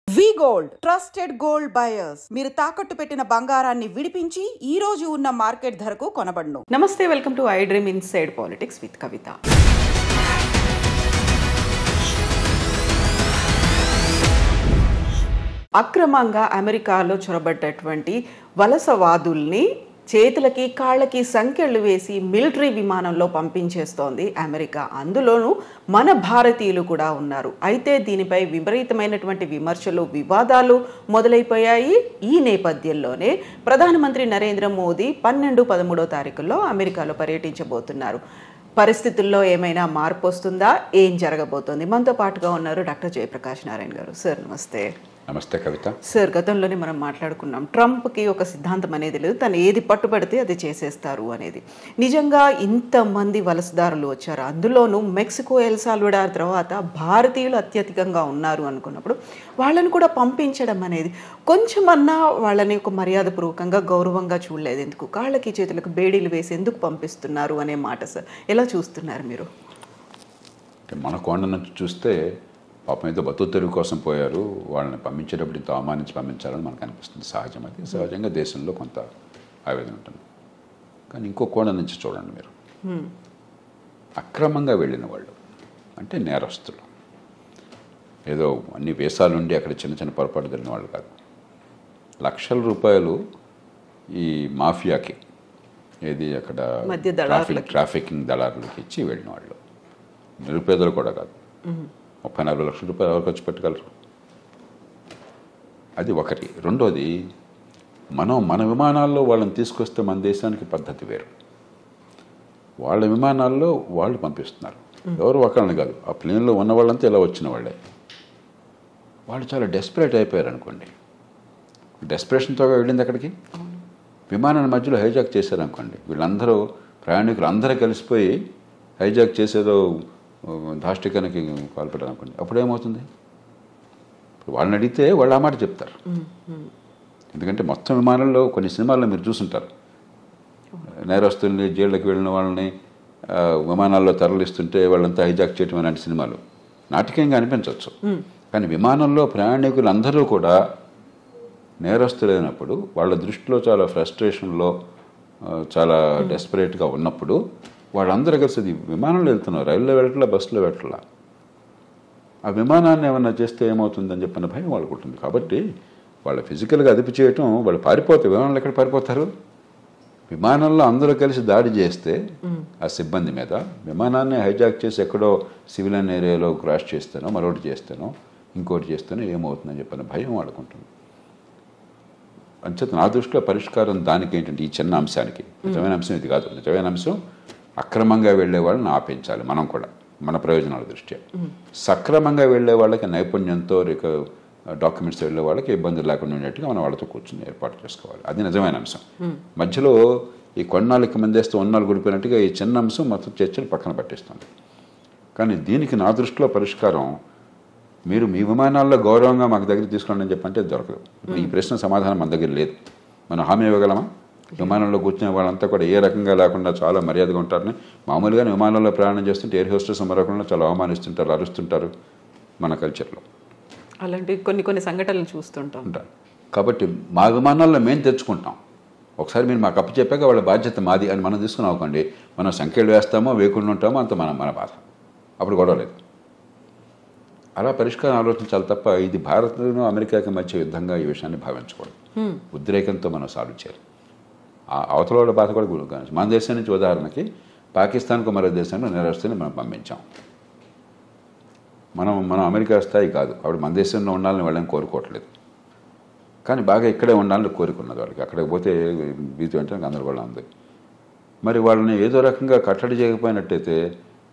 V-Gold trusted gold buyers. మీరు తాకట్టు పెట్టిన బంగారాన్ని విడిపించి ఈ రోజు ఉన్న మార్కెట్ ధరకు కొనబడును. నమస్తే, welcome to I dream inside politics with Kavitha. అక్రమంగా అమెరికాలో చొరబడ్డటువంటి వలసవాదుల్ని చేతులకి కాళ్ళకి సంకెళ్ళు వేసి మిలిటరీ విమానంలో పంపించేస్తోంది అమెరికా. అందులోనూ మన భారతీయులు కూడా ఉన్నారు. అయితే దీనిపై విపరీతమైనటువంటి విమర్శలు, వివాదాలు మొదలైపోయాయి. ఈ నేపథ్యంలోనే ప్రధానమంత్రి నరేంద్ర మోదీ 12-13 తారీఖుల్లో అమెరికాలో పర్యటించబోతున్నారు. పరిస్థితుల్లో ఏమైనా మార్పు వస్తుందా? ఏం జరగబోతోంది? మనతో పాటుగా ఉన్నారు డాక్టర్ జయప్రకాష్ నారాయణ గారు. సార్ నమస్తే. నమస్తే కవిత. సార్, గతంలోనే మనం మాట్లాడుకున్నాం, ట్రంప్కి ఒక సిద్ధాంతం అనేది లేదు, తను ఏది పట్టుబడితే అది చేసేస్తారు అనేది. నిజంగా ఇంతమంది వలసదారులు వచ్చారు, అందులోనూ మెక్సికో, ఎల్ సాల్వడార్ తర్వాత భారతీయులు అత్యధికంగా ఉన్నారు అనుకున్నప్పుడు వాళ్ళని కూడా పంపించడం అనేది కొంచెమన్నా వాళ్ళని ఒక మర్యాదపూర్వకంగా గౌరవంగా చూడలేదు. ఎందుకు కాళ్ళకి చేతులకు బేడీలు వేసి ఎందుకు పంపిస్తున్నారు అనే మాట సార్ ఎలా చూస్తున్నారు మీరు? మన కోణ నుంచి చూస్తే పాపం ఏదో బతుకు తెరువు కోసం పోయారు, వాళ్ళని పంపించేటప్పుడు ఇంత అవమానించి పంపించాలని మనకు అనిపిస్తుంది. సహజం, అది సహజంగా దేశంలో కొంత ఆవేదన ఉంటుంది. కానీ ఇంకో కోణం నుంచి చూడండి మీరు, అక్రమంగా వెళ్ళిన వాళ్ళు అంటే నేరస్తులు, ఏదో అన్ని వేసాలుండి అక్కడ చిన్న చిన్న పొరపాటు జరిగిన వాళ్ళు కాదు. లక్షల రూపాయలు ఈ మాఫియాకి, ఏది అక్కడ ట్రాఫికింగ్ దళారులకి ఇచ్చి వెళ్ళిన వాళ్ళు, నిరుపేదలు కూడా కాదు. 30-40 లక్షల రూపాయలు ఎవరు ఖర్చు పెట్టగలరు? అది ఒకటి. రెండోది, మన విమానాల్లో వాళ్ళని తీసుకొస్తే మన దేశానికి పద్ధతి వేరు. వాళ్ళ విమానాల్లో వాళ్ళు పంపిస్తున్నారు, ఎవరు ఒకళ్ళని కాదు. ఆ ప్లేన్లో ఉన్న వాళ్ళంతా ఇలా వచ్చిన వాళ్ళే. వాళ్ళు చాలా డెస్పరేట్ అయిపోయారు అనుకోండి. డెస్పరేషన్తో వెళ్ళింది అక్కడికి. విమానాన్ని మధ్యలో హైజాక్ చేశారనుకోండి, వీళ్ళందరూ ప్రయాణికులు అందరూ కలిసిపోయి హైజాక్ చేసేదో దాష్టికానికి పాల్పడ్డారు అనుకోండి, అప్పుడు ఏమవుతుంది? వాళ్ళని అడిగితే వాళ్ళు ఆ మాట చెప్తారు. ఎందుకంటే మొత్తం విమానంలో కొన్ని సినిమాల్లో మీరు చూసుంటారు, నేరస్తుల్ని జైళ్ళకి వెళ్ళిన వాళ్ళని విమానాల్లో తరలిస్తుంటే వాళ్ళంతా హైజాక్ చేయటం అలాంటి సినిమాలు నాటకీయంగా అనిపించవచ్చు. కానీ విమానంలో ప్రయాణికులు అందరూ కూడా నేరస్తులైనప్పుడు, వాళ్ళ దృష్టిలో చాలా ఫ్రస్ట్రేషన్లో, చాలా డెస్పరేట్గా ఉన్నప్పుడు వాళ్ళందరూ కలిసి విమానంలో వెళ్తున్నారు, రైల్లో వెళ్ళట్లా, బస్సులో వెళ్ళట్లా. ఆ విమానాన్ని ఏమన్నా చేస్తే ఏమవుతుందని చెప్పిన భయం వాళ్ళకు ఉంటుంది. కాబట్టి వాళ్ళ ఫిజికల్గా అదుపు చేయటం, వాళ్ళు పారిపోతారు. విమానంలో ఎక్కడ పారిపోతారు? విమానంలో అందరూ కలిసి దాడి చేస్తే ఆ సిబ్బంది మీద, విమానాన్ని హైజాక్ చేసి ఎక్కడో సివిలియన్ ఏరియాలో క్రాష్ చేస్తానో, మరొకటి చేస్తానో, ఇంకోటి చేస్తానో ఏమవుతుందని చెప్పిన భయం వాళ్ళకు ఉంటుంది. అంచేత నా దృష్టిలో పరిష్కారం దానికి ఏంటంటే, ఈ చిన్న అంశానికి, నిజమైన అంశం ఇది కాదు. నిజమైన అంశం అక్రమంగా వెళ్ళే వాళ్ళని ఆపించాలి. మనం కూడా మన ప్రయోజనాల దృష్ట్యా. సక్రమంగా వెళ్ళే వాళ్ళకి నైపుణ్యంతో డాక్యుమెంట్స్ వెళ్ళే వాళ్ళకి ఇబ్బందులు లేకుండా ఉండేట్టుగా మనం వాళ్ళతో కూర్చొని ఏర్పాటు చేసుకోవాలి. అది నిజమైన అంశం. మధ్యలో ఈ కొన్నాళ్ళకి మందేస్తూ ఉన్నాళ్ళు గుడిపోయినట్టుగా ఈ చిన్న అంశం మొత్తం చర్చలు పక్కన పట్టిస్తుంది. కానీ దీనికి నా దృష్టిలో పరిష్కారం, మీరు మీ విమానాల్లో గౌరవంగా మాకు దగ్గర తీసుకోండి అని చెప్పంటే దొరకదు. ఈ ప్రశ్న సమాధానం మన దగ్గర లేదు. మనం హామీ ఇవ్వగలమా? విమానంలో కూర్చునే వాళ్ళంతా కూడా ఏ రకంగా లేకుండా చాలా మర్యాదగా ఉంటారని. మామూలుగానే విమానంలో ప్రయాణం చేస్తుంటే ఎయిర్ హోస్టెస్ మరొకళ్ళు చాలా అవమానిస్తుంటారు, అరుస్తుంటారు మన కల్చర్లో. అలాంటి కొన్ని సంఘటనలు చూస్తుంటాం. కాబట్టి మా విమానాల్లో మేము తెచ్చుకుంటాం. ఒకసారి మీరు మాకు అప్పు చెప్పాక వాళ్ళ బాధ్యత మాది అని మనం తీసుకుని అవ్వకండి. మనం సంఖ్యలు వేస్తామో వేయకుండా ఉంటామో అంత మన బాధ. అప్పుడు గొడవ లేదు. అలా పరిష్కారం ఆలోచించాలి తప్ప ఇది భారత్ను అమెరికాకి మధ్య యుద్ధంగా ఈ విషయాన్ని భావించకూడదు. ఉద్రేకంతో మనం సాల్వ్ చేయాలి. అవతల వాళ్ళ బాధ కూడా గురించి. మన దేశం నుంచి ఉదాహరణకి పాకిస్తాన్కు మరో దేశంలో నేరస్తుని మనం పంపించాం. మనం అమెరికా స్థాయి కాదు. అప్పుడు మన దేశంలో ఉండాలని వాళ్ళని కోరుకోవట్లేదు. కానీ బాగా ఇక్కడే ఉండాలని కోరుకున్నది వాళ్ళకి. అక్కడికి పోతే భీతి అంటే గందరగోళం ఉంది. మరి వాళ్ళని ఏదో రకంగా కట్టడి చేయకపోయినట్టయితే,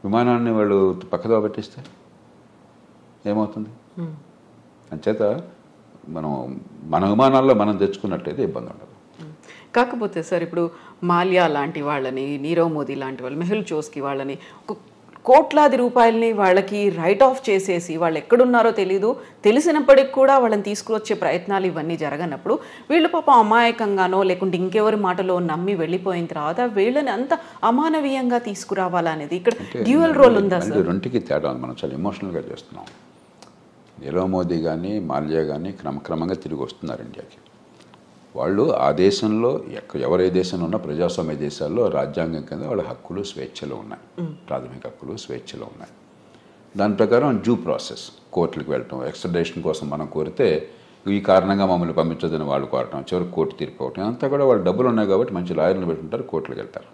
విమానాన్ని వాళ్ళు పక్కదో పట్టిస్తే ఏమవుతుంది? అంచేత మన విమానాల్లో మనం తెచ్చుకున్నట్టయితే ఇబ్బంది ఉండదు. కాకపోతే సార్, ఇప్పుడు మాల్యా లాంటి వాళ్ళని, నీరవ్ మోదీ లాంటి వాళ్ళు, మెహుల్ చోస్కి వాళ్ళని కోట్లాది రూపాయలని వాళ్ళకి రైట్ ఆఫ్ చేసేసి వాళ్ళు ఎక్కడున్నారో తెలీదు, తెలిసినప్పటికి కూడా వాళ్ళని తీసుకువచ్చే ప్రయత్నాలు ఇవన్నీ జరగనప్పుడు వీళ్ళు పాపం అమాయకంగానో లేకుంటే ఇంకెవరి మాటలో నమ్మి వెళ్ళిపోయిన తర్వాత వీళ్ళని అంత అమానవీయంగా తీసుకురావాలనేది ఇక్కడ డ్యూయల్ రోల్ ఉందా సార్? రెండుకి తేడా ఉంది. మనం చాలా ఎమోషనల్గా చేస్తున్నాం. నీరవ్ మోదీ కానీ మాల్యా కానీ క్రమక్రమంగా తిరిగి వస్తున్నారు ఇండియాకి. వాళ్ళు ఆ దేశంలో ఎవరే దేశంలో ఉన్నా ప్రజాస్వామ్య దేశాల్లో రాజ్యాంగం కింద వాళ్ళ హక్కులు స్వేచ్ఛలు ఉన్నాయి, ప్రాథమిక హక్కులు స్వేచ్ఛలు ఉన్నాయి. దాని ప్రకారం డ్యూ ప్రాసెస్, కోర్టులకు వెళ్ళటం, ఎక్స్ట్రడిషన్ కోసం మనం కోరితే ఈ కారణంగా మమ్మల్ని పంపించదని వాళ్ళు కోరటం, చివరికి కోర్టు తీర్పు అవటం, అంతా కూడా వాళ్ళు డబ్బులు ఉన్నాయి కాబట్టి మంచి లాయర్లు పెట్టుకుంటారు, కోర్టులకు వెళ్తారు.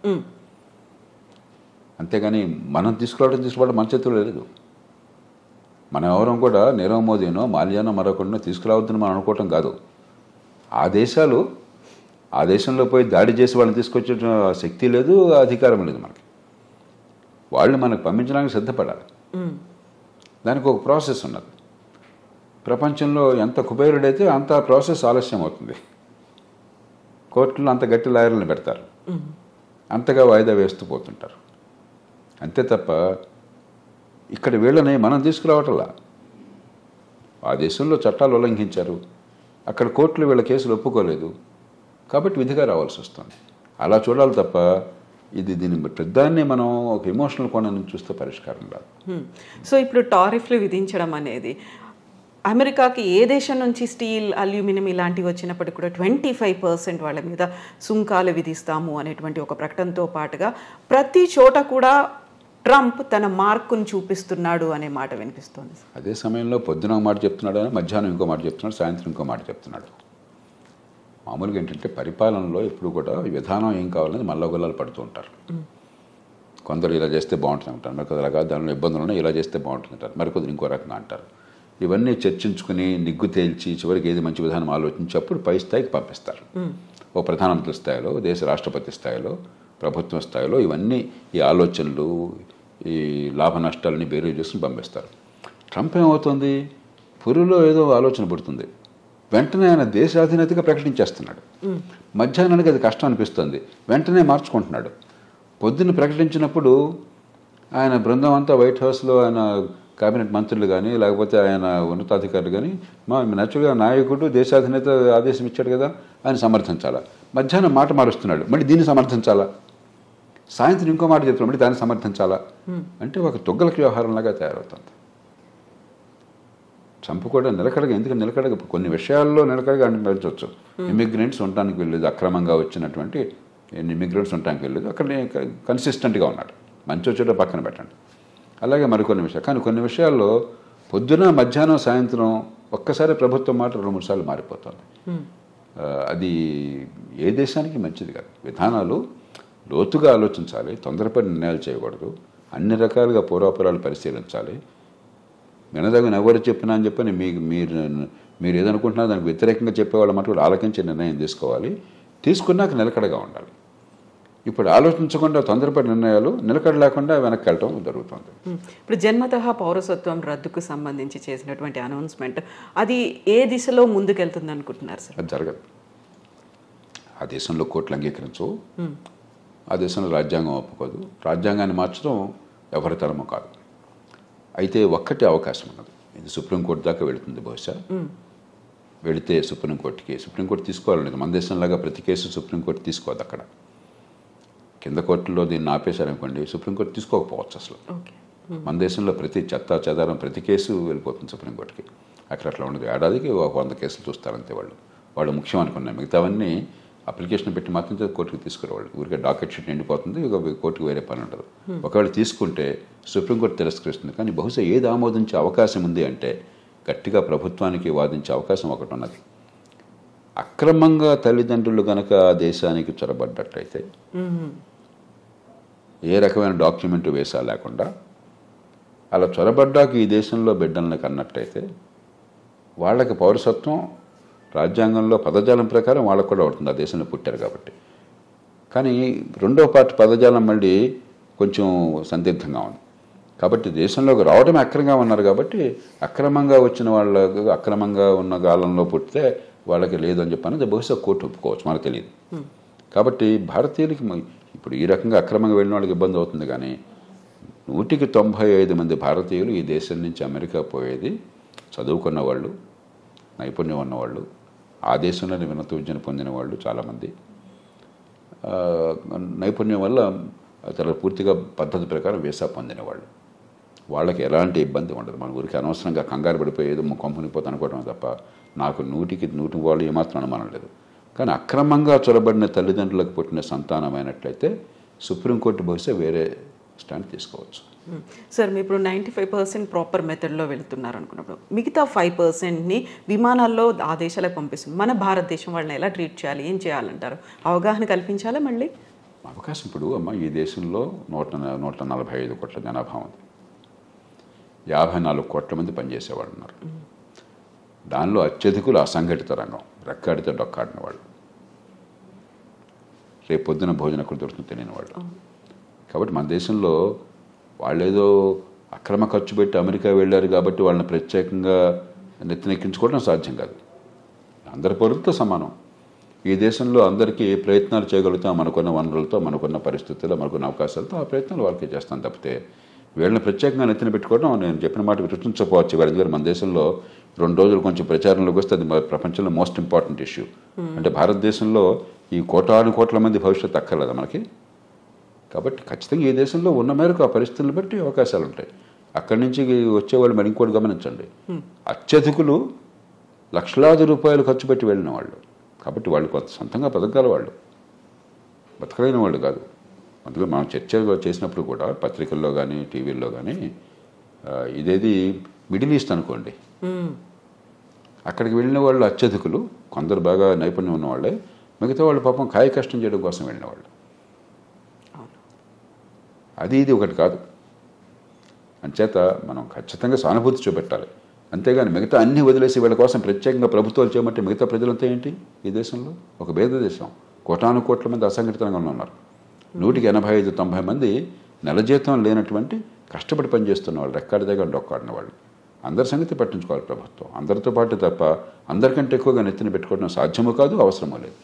అంతేగాని మనం తీసుకోవడం మన చేతుల్లో లేదు. మనం ఎవరం కూడా నీరవ్ మోదీనో మాల్యానో మరొకరినో తీసుకురావద్దని మనం అనుకోవటం కాదు. ఆ దేశంలో పోయి దాడి చేసి వాళ్ళని తీసుకొచ్చే శక్తి లేదు, అధికారం లేదు మనకి. వాళ్ళు మనకు పంపించడానికి సిద్ధపడాలి. దానికి ఒక ప్రాసెస్ ఉన్నది. ప్రపంచంలో ఎంత కుబేరుడైతే అంత ప్రాసెస్ ఆలస్యం అవుతుంది. కోర్టులో అంత గట్టి లాయర్లను పెడతారు, అంతగా వాయిదా వేస్తూ పోతుంటారు. అంతే తప్ప ఇక్కడ వీళ్ళని మనం తీసుకురావటంలా. ఆ దేశంలో చట్టాలు ఉల్లంఘించారు, అక్కడ కోర్టులు వీళ్ళ కేసులు ఒప్పుకోలేదు కాబట్టి విధిగా రావాల్సి వస్తుంది. అలా చూడాలి తప్ప దీని పెద్దాన్ని మనం ఒక ఎమోషనల్ కోణం నుంచి చూస్తే పరిష్కారం రాదు. సో ఇప్పుడు టారిఫ్లు విధించడం అనేది అమెరికాకి ఏ దేశం నుంచి స్టీల్, అల్యూమినియం ఇలాంటివి వచ్చినప్పటికీ కూడా 25% వాళ్ళ మీద సుంకాలు విధిస్తాము అనేటువంటి ఒక ప్రకటనతో పాటుగా ప్రతి చోట కూడా ట్రంప్ తన మార్కును చూపిస్తున్నాడు అనే మాట వినిపిస్తుంది. అదే సమయంలో పొద్దున ఒక మాట చెప్తున్నాడు, మధ్యాహ్నం ఇంకో మాట చెప్తున్నాడు, సాయంత్రం ఇంకో మాట చెప్తున్నాడు. మామూలుగా ఏంటంటే పరిపాలనలో ఎప్పుడు కూడా విధానం ఏం కావాలని మల్లగొల్లాలు పడుతూ ఉంటారు. కొందరు ఇలా చేస్తే బాగుంటుంది అంటారు, మరికొందరు అలాగా దానిలో ఇబ్బందులు ఉన్నాయి, ఇలా చేస్తే బాగుంటుంది అంటారు, మరికొందరు ఇంకో రకంగా అంటారు. ఇవన్నీ చర్చించుకుని నిగ్గు తేల్చి చివరికి ఏది మంచి విధానం ఆలోచించి అప్పుడు పై స్థాయికి పంపిస్తారు. ఓ ప్రధానమంత్రి స్థాయిలో, దేశ రాష్ట్రపతి స్థాయిలో, ప్రభుత్వం స్థాయిలో ఇవన్నీ ఈ ఆలోచనలు, ఈ లాభ నష్టాలని బేరీ చేసుకుని పంపిస్తారు. ట్రంప్ ఏమవుతుంది, పురిలో ఏదో ఆలోచన పడుతుంది, వెంటనే ఆయన దేశాధినేతగా ప్రకటించేస్తున్నాడు. మధ్యాహ్నానికి అది కష్టం అనిపిస్తుంది, వెంటనే మార్చుకుంటున్నాడు. పొద్దున్న ప్రకటించినప్పుడు ఆయన బృందం అంతా వైట్ హౌస్లో ఆయన కేబినెట్ మంత్రులు కానీ లేకపోతే ఆయన ఉన్నతాధికారులు కానీ నేచురల్గా నాయకుడు దేశాధినేత ఆదేశం ఇచ్చాడు కదా ఆయన సమర్థించాలా. మధ్యాహ్నం మాట మారుస్తున్నాడు, మళ్ళీ దీన్ని సమర్థించాలా. సాయంత్రం ఇంకో మాట చెప్తున్నాడు, మళ్ళీ దాన్ని సమర్థించాలా. అంటే ఒక తొగ్గలకి వ్యవహారంలాగా తయారవుతుంది. ట్రంప్ కూడా నిలకడగా, ఎందుకంటే నిలకడగా కొన్ని విషయాల్లో నిలకడగా అనిపించవచ్చు. ఇమిగ్రెంట్స్ ఉండటానికి వెళ్ళలేదు, అక్రమంగా వచ్చినటువంటి ఇమిగ్రెంట్స్ ఉండటానికి వెళ్ళలేదు, అక్కడ కన్సిస్టెంట్గా ఉన్నాడు. మంచి చెడు పక్కన పెట్టండి. అలాగే మరికొన్ని విషయాలు, కానీ కొన్ని విషయాల్లో పొద్దున మధ్యాహ్నం సాయంత్రం ఒక్కసారి ప్రభుత్వం మాట 2-3 సార్లు మారిపోతుంది. అది ఏ దేశానికి మంచిది కాదు. విధానాలు లోతుగా ఆలోచించాలి, తొందరపడి నిర్ణయాలు చేయకూడదు, అన్ని రకాలుగా పూర్వాపరాలు పరిశీలించాలి. వినదగిన ఎవరు చెప్పినా అని చెప్పని మీరు ఏదనుకుంటున్నా దానికి వ్యతిరేకంగా చెప్పేవాళ్ళ మాట కూడా ఆలోచించి నిర్ణయం తీసుకోవాలి. తీసుకున్నాక నిలకడగా ఉండాలి. ఇప్పుడు ఆలోచించకుండా తొందరపడి నిర్ణయాలు, నిలకడ లేకుండా వెనక్కి వెళ్ళటం జరుగుతుంది. ఇప్పుడు జన్మతః పౌరసత్వం రద్దుకు సంబంధించి చేసినటువంటి అనౌన్స్మెంట్ అది ఏ దిశలో ముందుకెళ్తుంది అనుకుంటున్నారు సార్? అది జరగదు. ఆ దేశంలో కోర్టులు అంగీకరించవు, ఆ దేశంలో రాజ్యాంగం ఒప్పుకోదు. రాజ్యాంగాన్ని మార్చడం ఎవరి తరమో కాదు. అయితే ఒక్కటే అవకాశం ఉన్నది, ఇది సుప్రీంకోర్టు దాకా వెళుతుంది. బహుశా వెళితే సుప్రీంకోర్టు తీసుకోవాలనేది. మన దేశంలాగా ప్రతి కేసు సుప్రీంకోర్టు తీసుకోవద్దు. అక్కడ కింద కోర్టులో దీన్ని ఆపేశారనుకోండి, సుప్రీంకోర్టు తీసుకోకపోవచ్చు అసలు. మన దేశంలో ప్రతి చెత్త చెదారం ప్రతి కేసు వెళ్ళిపోతుంది సుప్రీంకోర్టుకి. అక్కడ అట్లా ఉండదు. ఏడాదికి 100 కేసులు చూస్తారంతే. వాళ్ళు ముఖ్యం అనుకున్నాయి, మిగతావన్నీ అప్లికేషన్ పెట్టి మాత్రం కోర్టుకు తీసుకురావాలి. ఊరికే డాకెట్ షీట్ నిండిపోతుంది, కోర్టుకు వేరే పని ఉండదు. ఒకవేళ తీసుకుంటే సుప్రీంకోర్టు తిరస్కరిస్తుంది. కానీ బహుశా ఏది ఆమోదించే అవకాశం ఉంది అంటే గట్టిగా ప్రభుత్వానికి వాదించే అవకాశం ఒకటి ఉన్నది. అక్రమంగా తల్లిదండ్రులు కనుక ఆ దేశానికి చొరబడ్డట్లయితే, ఏ రకమైన డాక్యుమెంట్ వేసా లేకుండా అలా చొరబడ్డాక ఈ దేశంలో బిడ్డల్ని కన్నట్టయితే వాళ్ళకి పౌరసత్వం రాజ్యాంగంలో పదజాలం ప్రకారం వాళ్ళకు కూడా ఉంటుంది, ఆ దేశంలో పుట్టారు కాబట్టి. కానీ రెండో పార్ట్ పదజాలం మళ్ళీ కొంచెం సందిగ్ధంగా ఉంది. కాబట్టి దేశంలోకి రావడమే అక్రమంగా ఉన్నారు కాబట్టి అక్రమంగా వచ్చిన వాళ్ళకు, అక్రమంగా ఉన్న కాలంలో పుట్టితే వాళ్ళకి లేదని చెప్పని బహుశా కోర్టు ఒప్పుకోవచ్చు, మనకు తెలియదు. కాబట్టి భారతీయులకి ఇప్పుడు ఈ రకంగా అక్రమంగా వెళ్ళిన వాళ్ళకి ఇబ్బంది అవుతుంది. కానీ 195 మంది భారతీయులు ఈ దేశం నుంచి అమెరికా పోయేది చదువుకున్న వాళ్ళు, నైపుణ్యం ఉన్నవాళ్ళు, ఆ దేశంలోనే ఉన్నత విద్యను పొందిన వాళ్ళు చాలామంది, నైపుణ్యం వల్ల చాలా పూర్తిగా పద్ధతి ప్రకారం వీసా పొందిన వాళ్ళు. వాళ్ళకి ఎలాంటి ఇబ్బంది ఉండదు. మన ఊరికి అనవసరంగా కంగారు పడిపోయేది కంపెనీపోతే అనుకోవడం తప్ప నాకు 100కి వాళ్ళు ఏమాత్రం అనుమానం లేదు. కానీ అక్రమంగా చొరబడిన తల్లిదండ్రులకు పుట్టిన సంతానమైనట్లయితే సుప్రీంకోర్టు బహుశా వేరే స్టాండ్ తీసుకోవచ్చు. సార్ మీరు ఇప్పుడు 95% ప్రాపర్ మెథడ్లో వెళుతున్నారు అనుకున్నప్పుడు మిగతా 5%ని విమానాల్లో ఆ దేశాలకు పంపిస్తుంది. మన భారతదేశం వాళ్ళని ఎలా ట్రీట్ చేయాలి, ఏం చేయాలంటారు? అవగాహన కల్పించాలా? మళ్ళీ అవకాశం ఇప్పుడు ఈ దేశంలో 145 కోట్ల జనాభా ఉంది. 54 కోట్ల మంది పనిచేసేవాళ్ళు ఉన్నారు. దానిలో అత్యధికులు అసంఘటిత రంగం, రెక్కాడితే డొక్కాడిన వాళ్ళు, రేపు పొద్దున భోజనం ఎక్కడ దొరుకుతుంది తెలియని వాళ్ళు. కాబట్టి మన దేశంలో వాళ్ళేదో అక్రమ ఖర్చు పెట్టి అమెరికా వెళ్ళారు కాబట్టి వాళ్ళని ప్రత్యేకంగా నెత్తినెక్కించుకోవడం సాధ్యం కాదు. అందరి పౌరులతో సమానం. ఈ దేశంలో అందరికీ ఏ ప్రయత్నాలు చేయగలుగుతాం మనకున్న వనరులతో, మనకున్న పరిస్థితుల్లో, మనకున్న అవకాశాలతో ఆ ప్రయత్నాలు వాళ్ళకి చేస్తాం తప్పితే వీళ్ళని ప్రత్యేకంగా నెత్తిన పెట్టుకోవడం నేను చెప్పిన మాట విరుచించకపోవచ్చు. వాళ్ళ మన దేశంలో 2 రోజులు కొంచెం ప్రచారంలోకి వస్తే అది ప్రపంచంలో మోస్ట్ ఇంపార్టెంట్ ఇష్యూ. అంటే భారతదేశంలో ఈ కోట్ల మంది భవిష్యత్తు అక్కర్లేదా మనకి? కాబట్టి ఖచ్చితంగా ఈ దేశంలో ఉన్న మేరకు ఆ పరిస్థితులను బట్టి అవకాశాలు ఉంటాయి. అక్కడి నుంచి వచ్చేవాళ్ళు మరి ఇంకోటి గమనించండి, అత్యధికులు లక్షలాది రూపాయలు ఖర్చు పెట్టి వెళ్ళిన వాళ్ళు. కాబట్టి వాళ్ళు కొంత సొంతంగా బతకగల వాళ్ళు, బతకలేని వాళ్ళు కాదు. అందులో మనం చర్చ చేసినప్పుడు కూడా పత్రికల్లో కానీ టీవీల్లో కానీ ఇదేది మిడిల్ ఈస్ట్ అనుకోండి, అక్కడికి వెళ్ళిన వాళ్ళు అత్యధికులు, కొందరు బాగా నైపుణ్యం ఉన్నవాళ్ళే, మిగతా వాళ్ళు పాపం కాయ కష్టం చేయడం కోసం వెళ్ళిన వాళ్ళు. అది ఇది ఒకటి కాదు. అంచేత మనం ఖచ్చితంగా సానుభూతి చూపెట్టాలి. అంతేగాని మిగతా అన్ని వదిలేసి వీళ్ళ కోసం ప్రత్యేకంగా ప్రభుత్వాలు చేయమంటే మిగతా ప్రజలంతా ఏంటి? ఈ దేశంలో ఒక భేద దేశం, కోట్ల మంది అసంఘటిత రంగంలో ఉన్నారు. 185-90 మంది నెల జీతం లేనటువంటి కష్టపడి పనిచేస్తున్న వాళ్ళు, రెక్కాడి దగ్గర డొక్కాడిన వాళ్ళు. అందరి సంగతి పట్టించుకోవాలి ప్రభుత్వం. అందరితో పాటు తప్ప అందరికంటే ఎక్కువగా నెత్తిన పెట్టుకోవడం సాధ్యమో కాదు, అవసరమో లేదు.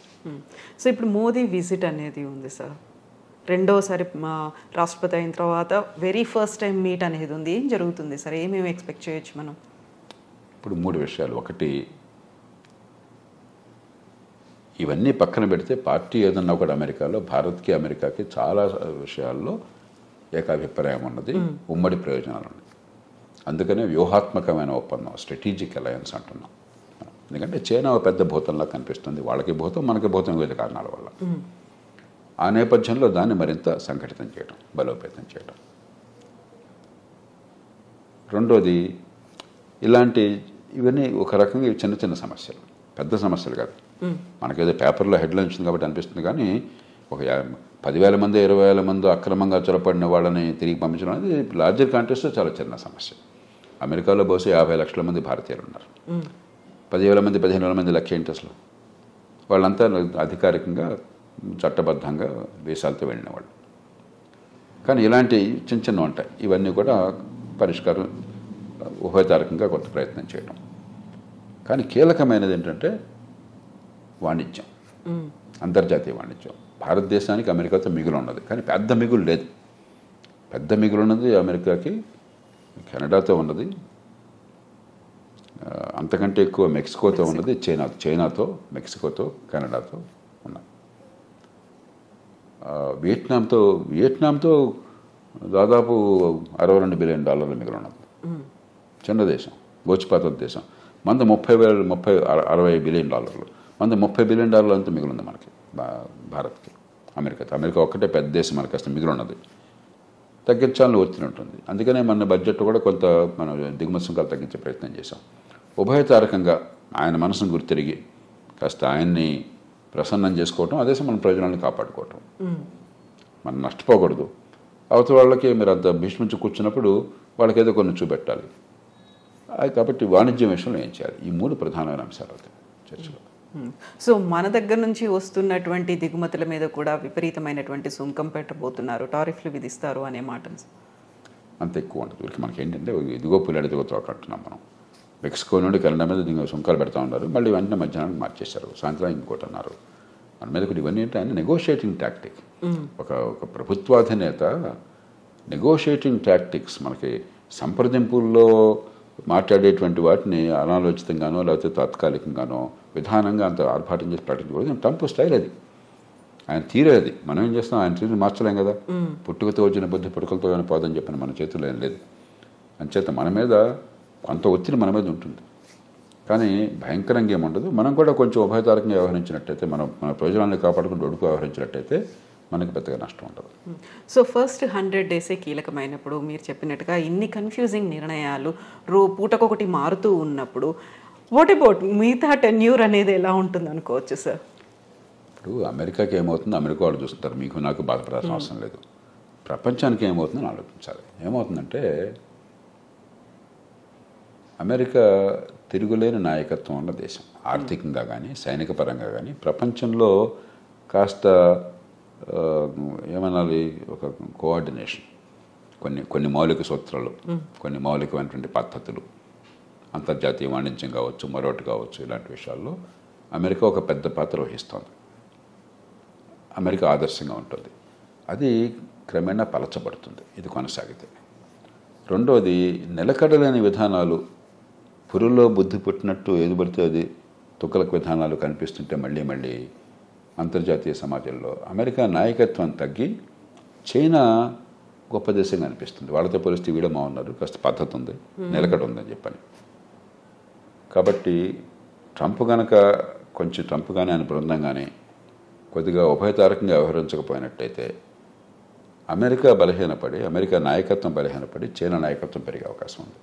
సో ఇప్పుడు మోదీ విజిట్ అనేది ఉంది సార్, రెండోసారి రాష్ట్రపతి అయిన తర్వాత వెరీ ఫస్ట్ టైం మీట్ అనేది ఉంది. ఏం జరుగుతుంది సార్? ఏమేమి ఎక్స్పెక్ట్ చేయొచ్చు మనం? ఇప్పుడు 3 విషయాలు. ఒకటి, ఇవన్నీ పక్కన పెడితే పార్టీ ఏదన్నా ఒకటి అమెరికాలో భారత్కి అమెరికాకి చాలా విషయాల్లో ఏకాభిప్రాయం ఉన్నది, ఉమ్మడి ప్రయోజనాలు ఉన్నాయి. అందుకనే వ్యూహాత్మకమైన ఒప్పందం, స్ట్రాటజిక్ అలయన్స్ అంటున్నాం. ఎందుకంటే చైనా ఒక పెద్ద భూతంలా కనిపిస్తుంది, వాళ్ళకి భూతం మనకి భూతం, వివిధ కారణాల వల్ల. ఆ నేపథ్యంలో దాన్ని మరింత సంఘటితం చేయడం, బలోపేతం చేయడం. రెండోది, ఇవన్నీ ఒక రకంగా చిన్న చిన్న సమస్యలు, పెద్ద సమస్యలు కాదు. మనకేదో పేపర్లో హెడ్లైన్స్ ఉంది కాబట్టి అనిపిస్తుంది. కానీ ఒక 10,000 మంది 20,000 మంది అక్రమంగా చొరపడిన వాళ్ళని తిరిగి పంపించడం అనేది లార్జర్ కాంటెక్స్ట్లో చాలా చిన్న సమస్య. అమెరికాలో బహుశా 50 లక్షల మంది భారతీయులు ఉన్నారు. 10,000 మంది 15,000 మంది లక్ష ఏంటి అసలు? వాళ్ళంతా అధికారికంగా చట్టబద్ధంగా వీసాలతో వెళ్ళిన వాళ్ళు. కానీ ఇలాంటి చిన్న చిన్న ఉంటాయి. ఇవన్నీ కూడా పరిష్కారం ఉభయతారకంగా కొంత ప్రయత్నం చేయడం. కానీ కీలకమైనది ఏంటంటే వాణిజ్యం, అంతర్జాతీయ వాణిజ్యం. భారతదేశానికి అమెరికాతో మిగులు ఉన్నది, కానీ పెద్ద మిగులు లేదు. పెద్ద మిగులు ఉన్నది అమెరికాకి కెనడాతో ఉన్నది, అంతకంటే ఎక్కువ మెక్సికోతో ఉన్నది, చైనాతో, మెక్సికోతో, కెనడాతో ఉన్నది. వియట్నాంతో దాదాపు $62 బిలియన్ మిగులు ఉన్నది. చిన్న దేశం, గోచిపాత దేశం. మంది 60 బిలియన్ డాలర్లు, మంది $30 బిలియన్ అంతా మిగిలింది మనకి, భారత్కి. అమెరికా ఒక్కటే పెద్ద దేశం, మనకి అసలు మిగిలి ఉన్నది. తగ్గించాలని ఒత్తిడి ఉంటుంది. అందుకనే మన బడ్జెట్ కూడా కొంత మనం దిగుమతి సుంకాలు తగ్గించే ప్రయత్నం చేశాం. ఉభయతారకంగా ఆయన మనసును గుర్తిరిగి కాస్త ఆయన్ని ప్రసన్నం చేసుకోవటం, అదే మన ప్రయోజనాలను కాపాడుకోవటం. మనం నష్టపోకూడదు. అవతల వాళ్ళకి మీరు అంత భీష్మించి కూర్చున్నప్పుడు వాళ్ళకి ఏదో కొన్ని చూపెట్టాలి. కాబట్టి వాణిజ్యం విషయంలో ఏం చేయాలి? ఈ 3 ప్రధానమైన అంశాలు అవుతాయి చర్చలో. సో మన దగ్గర నుంచి వస్తున్నటువంటి దిగుమతుల మీద కూడా విపరీతమైనటువంటి సుంకం పెట్టబోతున్నారు, టారిఫ్లు విధిస్తారు అనే మాట అంత ఎక్కువ ఉంటుంది. వీరికి మనకి ఏంటంటే ఇదిగో పుల్లాడి దిగో తోక అంటున్నాం మనం. మెక్సికో నుండి కెనడా మీద సుంకాలు పెడతా ఉన్నారు, మళ్ళీ వెంటనే మధ్యాహ్నానికి మార్చేశారు, సాయంత్రం ఇంకోటి అన్నారు. మన మీద కూడా ఇవన్నీ ఏంటంటే నెగోషియేటింగ్ టాక్టిక్. ఒక ప్రభుత్వాధినేత నెగోషియేటింగ్ టాక్టిక్స్ మనకి సంప్రదింపుల్లో మాట్లాడేటువంటి వాటిని అనాలోచితంగానో లేకపోతే తాత్కాలికంగానో విధానంగా అంత ఆర్భాటం చేసి ప్రకటించకూడదు. ట్రంప్ స్టైల్ అది, ఆయన తీరే అది. మనం ఏం చేస్తాం, ఆయన తీరు మార్చలేం కదా. పుట్టుకతో వచ్చిన బుద్ధి పుట్టుకలతో ఏమైనా పోదని చెప్పిన మన చేతుల్లో ఏం లేదు. అంచేత మన మీద కొంత ఒత్తిడి మన మీద ఉంటుంది, కానీ భయంకరంగా ఏముండదు. మనం కూడా కొంచెం ఉభయతారకంగా వ్యవహరించినట్టయితే, మన ప్రయోజనాన్ని కాపాడుకుంటూ ఒడుకు వ్యవహరించినట్టయితే మనకి పెద్దగా నష్టం ఉంటుంది. సో ఫస్ట్ 100 డేసే కీలకమైనప్పుడు మీరు చెప్పినట్టుగా ఇన్ని కన్ఫ్యూజింగ్ నిర్ణయాలు పూటకొకటి మారుతూ ఉన్నప్పుడు వాట్ అబౌట్ మిగతా టెన్యూర్ అనేది ఎలా ఉంటుంది అనుకోవచ్చు సార్? ఇప్పుడు అమెరికాకి ఏమవుతుందో అమెరికా వాళ్ళు చూస్తుంటారు, మీకు నాకు బాధపడాల్సిన అవసరం లేదు. ప్రపంచానికి ఏమవుతుందని ఆలోచించాలి. ఏమవుతుందంటే అమెరికా తిరుగులేని నాయకత్వం ఉన్న దేశం, ఆర్థికంగా కానీ సైనిక పరంగా కానీ ప్రపంచంలో కాస్త ఏమనాలి, ఒక కోఆర్డినేషన్, కొన్ని మౌలిక సూత్రాలు, కొన్ని మౌలికమైనటువంటి పద్ధతులు, అంతర్జాతీయ వాణిజ్యం కావచ్చు, మరొకటి కావచ్చు, ఇలాంటి విషయాల్లో అమెరికా ఒక పెద్ద పాత్ర వహిస్తోంది. అమెరికా ఆదర్శంగా ఉంటుంది. అది క్రమేణా పలచబడుతుంది ఇది కొనసాగితే. రెండోది, నిలకడలేని విధానాలు, పురుల్లో బుద్ధి పుట్టినట్టు ఏది పడితే అది తుక్కలకు విధానాలు కనిపిస్తుంటే మళ్ళీ మళ్ళీ అంతర్జాతీయ సమాజంలో అమెరికా నాయకత్వం తగ్గి చైనా గొప్ప దేశంగా అనిపిస్తుంది. వాళ్ళతో పోలిస్తే వీళ్ళు ఉన్నారు, కాస్త పద్ధతి ఉంది, నిలకడ ఉందని చెప్పని. కాబట్టి ట్రంప్ కానీ ఆయన బృందం కానీ కొద్దిగా ఉభయతారకంగా వ్యవహరించకపోయినట్టయితే అమెరికా నాయకత్వం బలహీనపడి చైనా నాయకత్వం పెరిగే అవకాశం ఉంది.